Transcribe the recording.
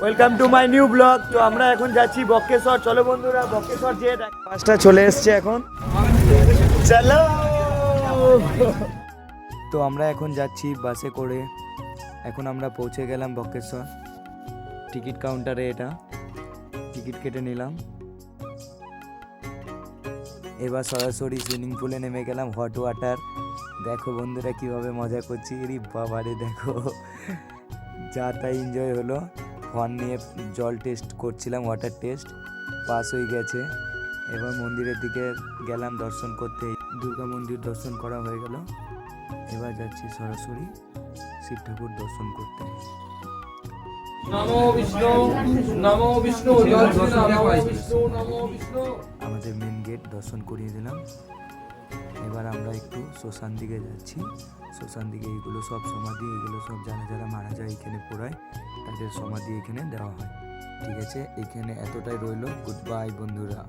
Welcome to my new blog. তো আমরা এখন যাচ্ছি বক্রেশ্বর। চলো বন্ধুরা বক্রেশ্বর যেয়ে বাসটা চলে এসছে এখন, চলো। তো আমরা এখন যাচ্ছি বাসে করে। এখন আমরা পৌঁছে গেলাম বক্রেশ্বর। টিকিট কাউন্টারে এটা টিকিট কেটে নিলাম। এবার সরাসরি সুইমিং পুলে নেমে গেলাম, হট ওয়াটার। দেখো বন্ধুরা কিভাবে মজা করছি, এরি বাবারে দেখো, যা তাই এনজয় হলো। ফোন নিয়ে জল টেস্ট করছিলাম, ওয়াটার টেস্ট পাস হয়ে গেছে। এবার মন্দিরের দিকে গেলাম দর্শন করতে, দুর্গা মন্দির দর্শন করা হয়ে গেল। এবার যাচ্ছি সরাসরি শিব ঠাকুর দর্শন করতে। আমাদের মেন গেট দর্শন করিয়ে দিলাম। এবার আমরা একটু শ্মশান দিকে যাচ্ছি। শ্মশান দিকে এইগুলো সব সমাধি, এগুলো সব যারা যারা মারা যায় এখানে পোড়ায়, তাদের সমাধি এখানে দেওয়া হয়। ঠিক আছে, এখানে এতটাই রইলো। গুড বাই বন্ধুরা।